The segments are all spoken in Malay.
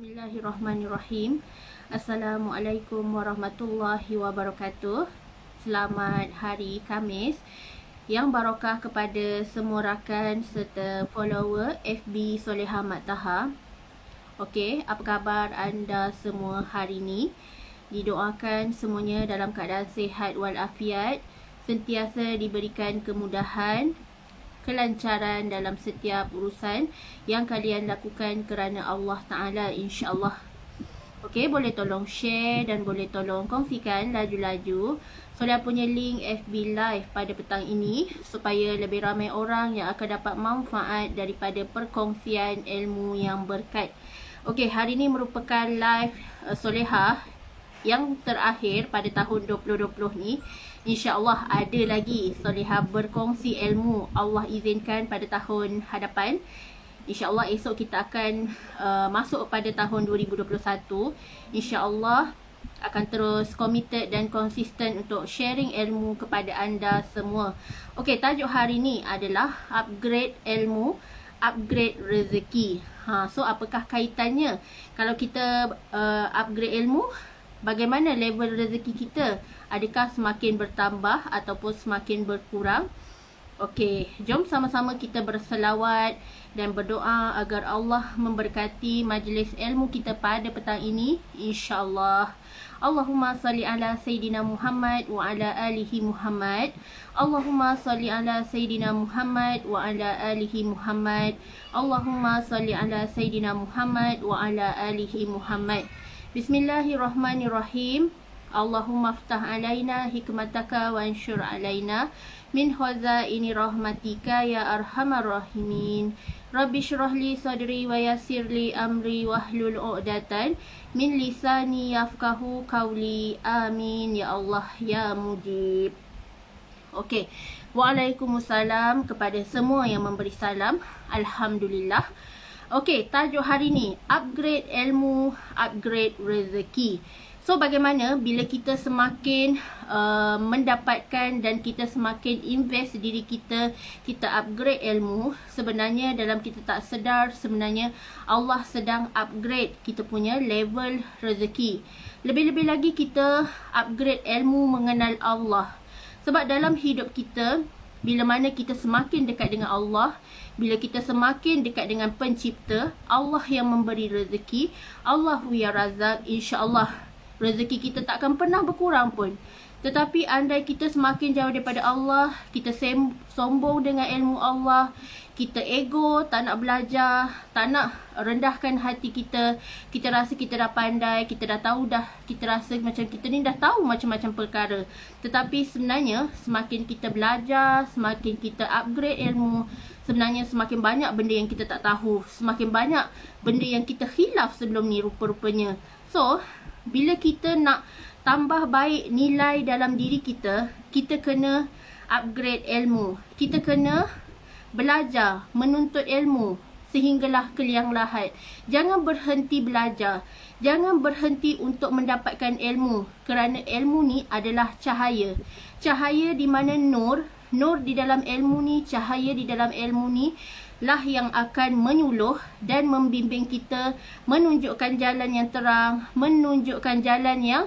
Bismillahirrahmanirrahim. Assalamualaikum warahmatullahi wabarakatuh. Selamat hari Khamis yang barakah kepada semua rakan serta follower FB Soleha Mat Taha. Okey, apa khabar anda semua hari ini? Didoakan semuanya dalam keadaan sihat walafiat, sentiasa diberikan kemudahan, kelancaran dalam setiap urusan yang kalian lakukan kerana Allah Ta'ala, insyaAllah. Okey, boleh tolong share dan boleh tolong kongsikan laju-laju Soleha punya link FB Live pada petang ini supaya lebih ramai orang yang akan dapat manfaat daripada perkongsian ilmu yang berkat. Okey, hari ini merupakan live Soleha yang terakhir pada tahun 2020 ni. InsyaAllah ada lagi Soleha berkongsi ilmu, Allah izinkan, pada tahun hadapan. InsyaAllah esok kita akan masuk pada tahun 2021. InsyaAllah akan terus committed dan konsisten untuk sharing ilmu kepada anda semua. Okey, tajuk hari ni adalah upgrade ilmu, upgrade rezeki. So apakah kaitannya? Kalau kita upgrade ilmu, bagaimana level rezeki kita? Adakah semakin bertambah ataupun semakin berkurang? Okey, jom sama-sama kita berselawat dan berdoa agar Allah memberkati majlis ilmu kita pada petang ini, insya-Allah. Allahumma salli ala Sayyidina Muhammad wa ala alihi Muhammad. Allahumma salli ala Sayyidina Muhammad wa ala alihi Muhammad. Allahumma salli ala Sayyidina Muhammad wa ala alihi Muhammad. Bismillahirrahmanirrahim. Allahumma ftah alaina hikmataka wa anshur alaina min khazaini rahmatika ya arhamar rahimin. Rabbi shrah li sadri wa yassir li amri wahlul 'uqdatan min lisani yafqahu qawli. Amin ya Allah ya mujib. Okey. Waalaikumsalam kepada semua yang memberi salam. Alhamdulillah. Okey, tajuk hari ni upgrade ilmu, upgrade rezeki. So bagaimana bila kita semakin mendapatkan dan kita semakin invest diri kita, kita upgrade ilmu, sebenarnya dalam kita tak sedar, sebenarnya Allah sedang upgrade kita punya level rezeki. Lebih-lebih lagi kita upgrade ilmu mengenal Allah. Sebab dalam hidup kita, bila mana kita semakin dekat dengan Allah, bila kita semakin dekat dengan pencipta, Allah yang memberi rezeki, Allahu ya Razak, insya-Allah rezeki kita tak akan pernah berkurang pun. Tetapi andai kita semakin jauh daripada Allah, kita sombong dengan ilmu Allah, kita ego, tak nak belajar, tak nak rendahkan hati kita, kita rasa kita dah pandai, kita dah tahu dah, kita rasa macam kita ni dah tahu macam-macam perkara. Tetapi sebenarnya semakin kita belajar, semakin kita upgrade ilmu, sebenarnya semakin banyak benda yang kita tak tahu, semakin banyak benda yang kita khilaf sebelum ni rupa-rupanya. So bila kita nak tambah baik nilai dalam diri kita, kita kena upgrade ilmu. Kita kena belajar, menuntut ilmu sehinggalah ke liang lahat. Jangan berhenti belajar. Jangan berhenti untuk mendapatkan ilmu. Kerana ilmu ni adalah cahaya. Cahaya di mana nur di dalam ilmu ni, cahaya di dalam ilmu ni lah yang akan menyuluh dan membimbing kita, menunjukkan jalan yang terang, menunjukkan jalan yang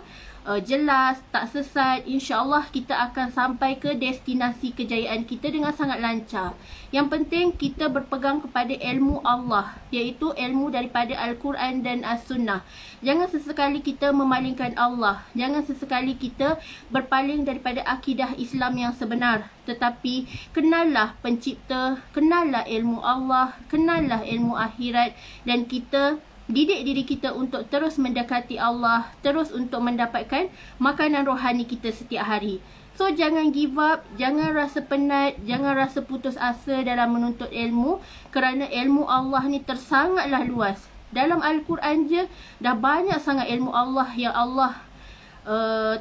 jelas, tak sesat. InsyaAllah kita akan sampai ke destinasi kejayaan kita dengan sangat lancar. Yang penting kita berpegang kepada ilmu Allah, iaitu ilmu daripada Al-Quran dan As-Sunnah. Jangan sesekali kita memalingkan Allah, jangan sesekali kita berpaling daripada akidah Islam yang sebenar. Tetapi kenallah pencipta, kenallah ilmu Allah, kenallah ilmu akhirat, dan kita didik diri kita untuk terus mendekati Allah, terus untuk mendapatkan makanan rohani kita setiap hari. So jangan give up, jangan rasa penat, jangan rasa putus asa dalam menuntut ilmu, kerana ilmu Allah ni tersangatlah luas. Dalam Al-Quran je dah banyak sangat ilmu Allah yang Allah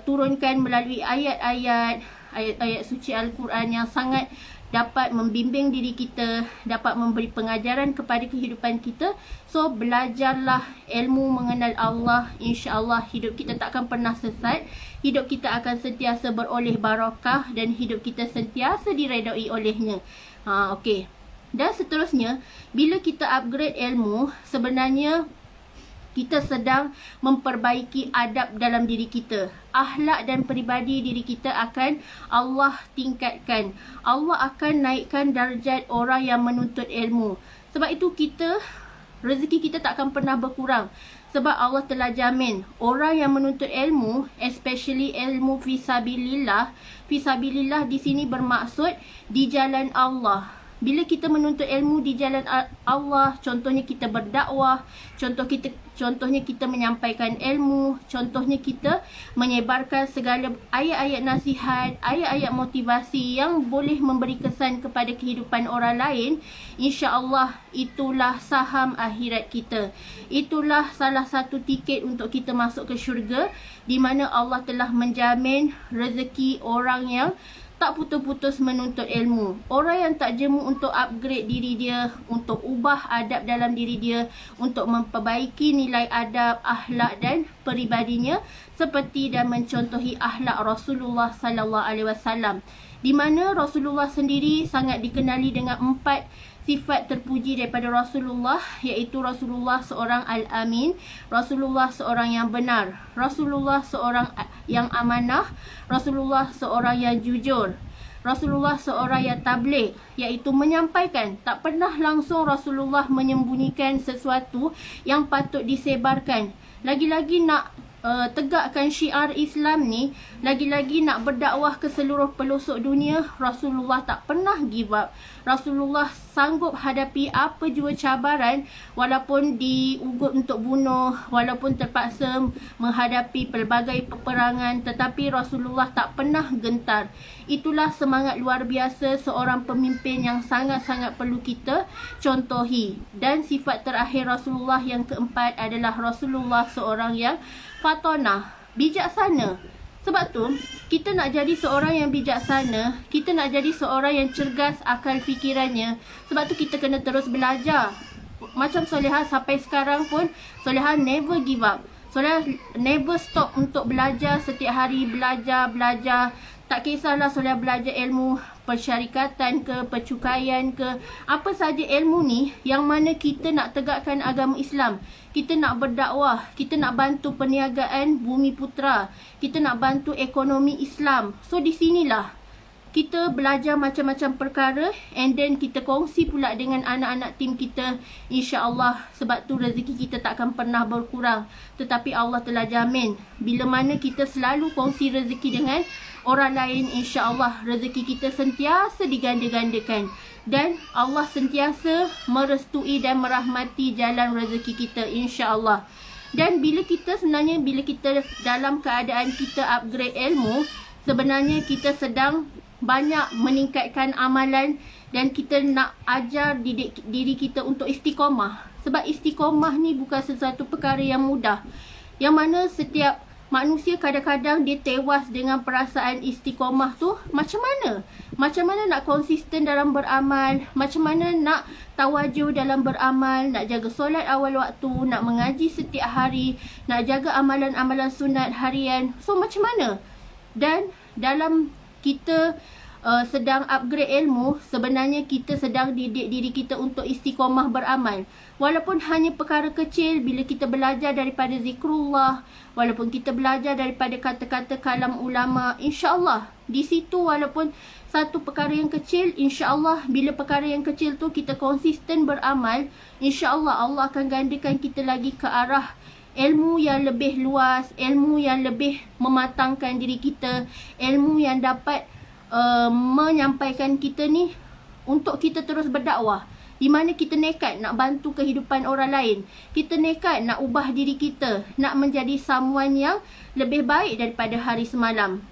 turunkan melalui ayat-ayat suci Al-Quran yang sangat dapat membimbing diri kita, dapat memberi pengajaran kepada kehidupan kita. So belajarlah ilmu mengenal Allah, insya-Allah hidup kita tak akan pernah sesat. Hidup kita akan sentiasa beroleh barakah dan hidup kita sentiasa diredai olehnya. Okey. Dan seterusnya, bila kita upgrade ilmu, sebenarnya Kita sedang memperbaiki adab dalam diri kita. Akhlak dan peribadi diri kita akan Allah tingkatkan. Allah akan naikkan darjat orang yang menuntut ilmu. Sebab itu rezeki kita tak akan pernah berkurang. Sebab Allah telah jamin orang yang menuntut ilmu, especially ilmu fisabilillah. Fisabilillah di sini bermaksud di jalan Allah. Bila kita menuntut ilmu di jalan Allah, contohnya kita berdakwah, contohnya kita menyampaikan ilmu, contohnya kita menyebarkan segala ayat-ayat nasihat, ayat-ayat motivasi yang boleh memberi kesan kepada kehidupan orang lain, insya-Allah itulah saham akhirat kita. Itulah salah satu tiket untuk kita masuk ke syurga, di mana Allah telah menjamin rezeki orang yang tak putus-putus menuntut ilmu. Orang yang tak jemu untuk upgrade diri dia, untuk ubah adab dalam diri dia, untuk memperbaiki nilai adab, akhlak dan peribadinya, seperti dan mencontohi akhlak Rasulullah sallallahu alaihi wasallam, di mana Rasulullah sendiri sangat dikenali dengan 4 sifat terpuji daripada Rasulullah, iaitu Rasulullah seorang al-amin, Rasulullah seorang yang benar, Rasulullah seorang yang amanah, Rasulullah seorang yang jujur, Rasulullah seorang yang tabligh, iaitu menyampaikan. Tak pernah langsung Rasulullah menyembunyikan sesuatu yang patut disebarkan. Lagi-lagi nak tegakkan syiar Islam ni, lagi-lagi nak berdakwah ke seluruh pelosok dunia, Rasulullah tak pernah give up. Rasulullah sanggup hadapi apa jua cabaran, walaupun diugut untuk bunuh, walaupun terpaksa menghadapi pelbagai peperangan, tetapi Rasulullah tak pernah gentar. Itulah semangat luar biasa seorang pemimpin yang sangat-sangat perlu kita contohi. Dan sifat terakhir Rasulullah yang keempat adalah Rasulullah seorang yang fatonah, bijaksana. Sebab tu, kita nak jadi seorang yang bijaksana, kita nak jadi seorang yang cergas akal fikirannya. Sebab tu kita kena terus belajar. Macam Solehah sampai sekarang pun, Solehah never give up. Solehah never stop untuk belajar, setiap hari belajar. Tak kisahlah Solehah belajar ilmu persyarikatan ke, percukaian ke, apa saja ilmu ni yang mana kita nak tegakkan agama Islam. Kita nak berdakwah, kita nak bantu perniagaan Bumi Putra, kita nak bantu ekonomi Islam. So di sinilah kita belajar macam-macam perkara, and then kita kongsi pula dengan anak-anak tim kita, insya-Allah. Sebab tu rezeki kita tak akan pernah berkurang, tetapi Allah telah jamin bila mana kita selalu kongsi rezeki dengan orang lain, insya-Allah rezeki kita sentiasa diganda-gandakan, dan Allah sentiasa merestui dan merahmati jalan rezeki kita, insya-Allah. Dan bila kita dalam keadaan kita upgrade ilmu, sebenarnya kita sedang banyak meningkatkan amalan, dan kita nak ajar diri kita untuk istiqamah. Sebab istiqamah ni bukan sesuatu perkara yang mudah, yang mana setiap manusia kadang-kadang dia tewas dengan perasaan istiqamah tu. Macam mana nak konsisten dalam beramal, macam mana nak tawajuh dalam beramal, nak jaga solat awal waktu, nak mengaji setiap hari, nak jaga amalan-amalan sunat harian. So macam mana? Dan dalam kita sedang upgrade ilmu, sebenarnya kita sedang didik diri kita untuk istiqamah beramal. Walaupun hanya perkara kecil, bila kita belajar daripada zikrullah, walaupun kita belajar daripada kata-kata kalam ulama, insya-Allah di situ, walaupun satu perkara yang kecil, insya-Allah bila perkara yang kecil tu kita konsisten beramal, insya-Allah Allah akan gandakan kita lagi ke arah ilmu yang lebih luas, ilmu yang lebih mematangkan diri kita, ilmu yang dapat menyampaikan kita ni untuk kita terus berdakwah, di mana kita nekat nak bantu kehidupan orang lain, kita nekat nak ubah diri kita, nak menjadi someone yang lebih baik daripada hari semalam.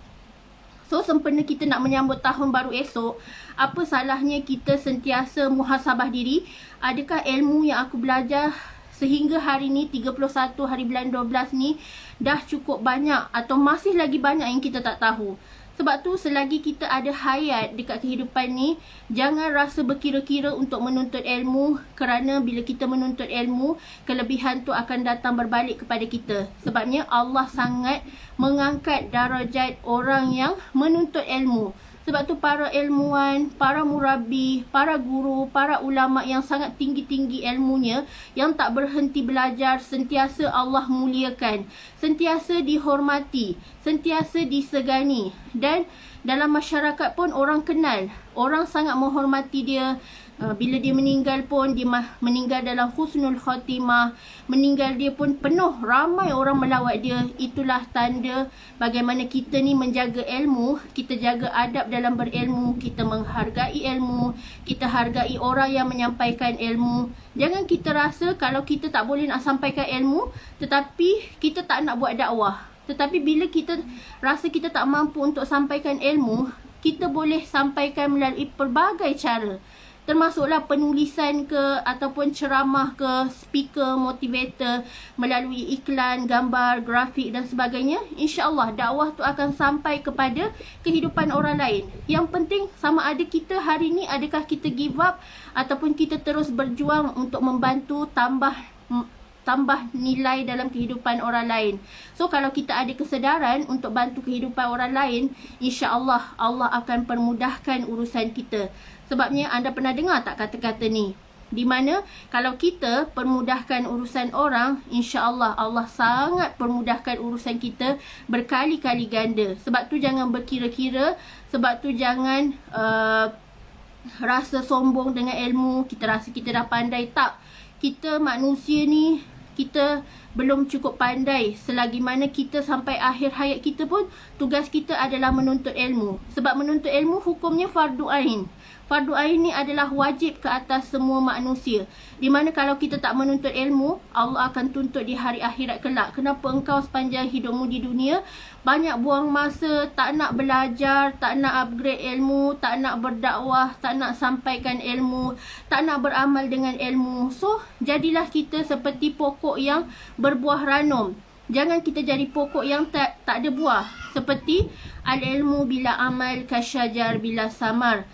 So sempena kita nak menyambut tahun baru esok, apa salahnya kita sentiasa muhasabah diri, adakah ilmu yang aku belajar sehingga hari ni 31 hari bulan 12 ni dah cukup banyak, atau masih lagi banyak yang kita tak tahu. Sebab tu selagi kita ada hayat dekat kehidupan ni, jangan rasa berkira-kira untuk menuntut ilmu, kerana bila kita menuntut ilmu, kelebihan tu akan datang berbalik kepada kita. Sebabnya Allah sangat mengangkat darajat orang yang menuntut ilmu. Sebab tu para ilmuwan, para murabi, para guru, para ulama yang sangat tinggi-tinggi ilmunya, yang tak berhenti belajar, sentiasa Allah muliakan, sentiasa dihormati, sentiasa disegani. Dan dalam masyarakat pun orang kenal, orang sangat menghormati dia. Bila dia meninggal pun, dia meninggal dalam husnul khatimah, meninggal dia pun penuh, ramai orang melawat dia. Itulah tanda bagaimana kita ni menjaga ilmu, kita jaga adab dalam berilmu, kita menghargai ilmu, kita hargai orang yang menyampaikan ilmu. Jangan kita rasa kalau kita tak boleh nak sampaikan ilmu, tetapi kita tak nak buat dakwah. Tetapi bila kita rasa kita tak mampu untuk sampaikan ilmu, kita boleh sampaikan melalui pelbagai cara. Termasuklah penulisan ke, ataupun ceramah ke, speaker, motivator, melalui iklan, gambar, grafik dan sebagainya. InsyaAllah dakwah tu akan sampai kepada kehidupan orang lain. Yang penting sama ada kita hari ni, adakah kita give up ataupun kita terus berjuang untuk membantu tambah nilai dalam kehidupan orang lain. So kalau kita ada kesedaran untuk bantu kehidupan orang lain, insya-Allah Allah akan permudahkan urusan kita. Sebabnya anda pernah dengar tak kata-kata ni? Di mana kalau kita permudahkan urusan orang, insya-Allah Allah sangat permudahkan urusan kita berkali-kali ganda. Sebab tu jangan berkira-kira, sebab tu jangan rasa sombong dengan ilmu, kita rasa kita dah pandai. Tak, kita manusia ni, kita belum cukup pandai. Selagi mana kita sampai akhir hayat kita pun, tugas kita adalah menuntut ilmu. Sebab menuntut ilmu hukumnya fardu ain. Fardu ain ni adalah wajib ke atas semua manusia. Di mana kalau kita tak menuntut ilmu, Allah akan tuntut di hari akhirat kelak. Kenapa engkau sepanjang hidupmu di dunia banyak buang masa, tak nak belajar, tak nak upgrade ilmu, tak nak berdakwah, tak nak sampaikan ilmu, tak nak beramal dengan ilmu. So, jadilah kita seperti pokok yang berbuah ranum. Jangan kita jadi pokok yang tak ada buah. Seperti al-ilmu bila amal kasyajar bila samar.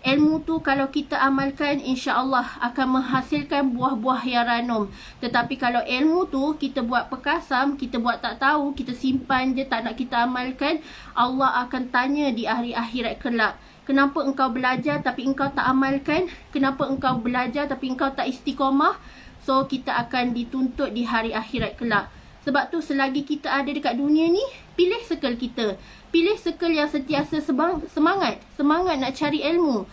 Ilmu tu kalau kita amalkan, insya-Allah akan menghasilkan buah-buah yang ranum. Tetapi kalau ilmu tu kita buat perkasam, kita buat tak tahu, kita simpan je, tak nak kita amalkan, Allah akan tanya di hari akhirat kelak. Kenapa engkau belajar tapi engkau tak amalkan? Kenapa engkau belajar tapi engkau tak istiqamah? So kita akan dituntut di hari akhirat kelak. Sebab tu selagi kita ada dekat dunia ni, pilih circle kita. Pilih circle yang sentiasa semangat nak cari ilmu.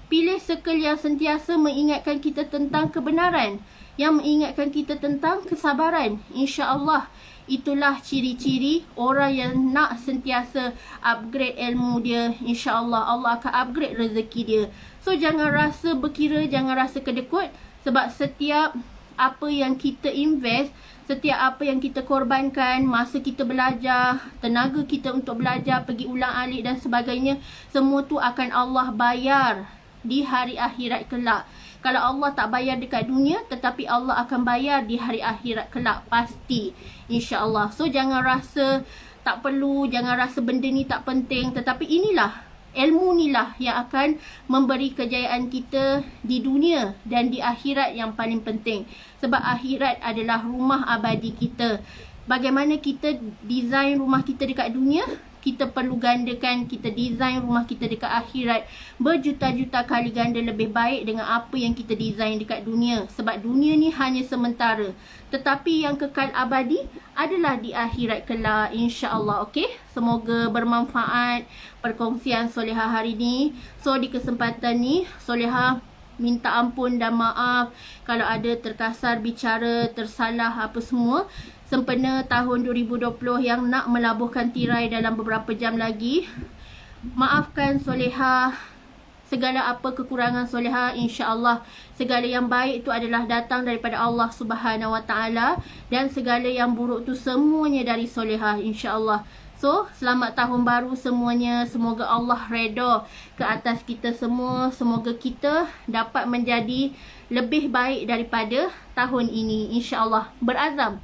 Pilih circle yang sentiasa mengingatkan kita tentang kebenaran, yang mengingatkan kita tentang kesabaran. InsyaAllah itulah ciri-ciri orang yang nak sentiasa upgrade ilmu dia. InsyaAllah Allah akan upgrade rezeki dia. So jangan rasa berkira, jangan rasa kedekut. Sebab setiap apa yang kita invest, setiap apa yang kita korbankan, masa kita belajar, tenaga kita untuk belajar, pergi ulang alik dan sebagainya, semua tu akan Allah bayar di hari akhirat kelak. Kalau Allah tak bayar dekat dunia, tetapi Allah akan bayar di hari akhirat kelak, pasti, insya-Allah. So jangan rasa tak perlu, jangan rasa benda ni tak penting. Tetapi inilah, ilmu inilah yang akan memberi kejayaan kita di dunia dan di akhirat yang paling penting. Sebab akhirat adalah rumah abadi kita. Bagaimana kita design rumah kita dekat dunia, kita perlu gandakan, kita design rumah kita dekat akhirat berjuta-juta kali ganda lebih baik dengan apa yang kita design dekat dunia. Sebab dunia ni hanya sementara, tetapi yang kekal abadi adalah di akhirat kelak, insya-Allah. Okey, semoga bermanfaat perkongsian Solehah hari ni. So di kesempatan ni, Solehah minta ampun dan maaf kalau ada terkasar bicara, tersalah apa semua. Sempena tahun 2020 yang nak melabuhkan tirai dalam beberapa jam lagi. Maafkan Solehah segala apa kekurangan Solehah. InsyaAllah segala yang baik itu adalah datang daripada Allah Subhanahu Wa Taala, dan segala yang buruk tu semuanya dari Solehah, insyaAllah. So, selamat tahun baru semuanya. Semoga Allah redha ke atas kita semua. Semoga kita dapat menjadi lebih baik daripada tahun ini, insya-Allah. Berazam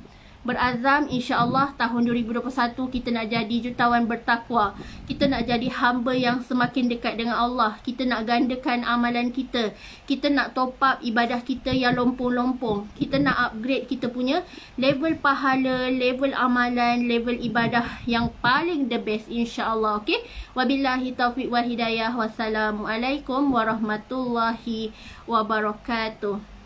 berazam insya-Allah tahun 2021 kita nak jadi jutawan bertakwa. Kita nak jadi hamba yang semakin dekat dengan Allah. Kita nak gandakan amalan kita. Kita nak top up ibadah kita yang lompong-lompong. Kita nak upgrade kita punya level pahala, level amalan, level ibadah yang paling the best insya-Allah. Okey. Wabillahi taufiq wal hidayah. Wassalamualaikum warahmatullahi wabarakatuh.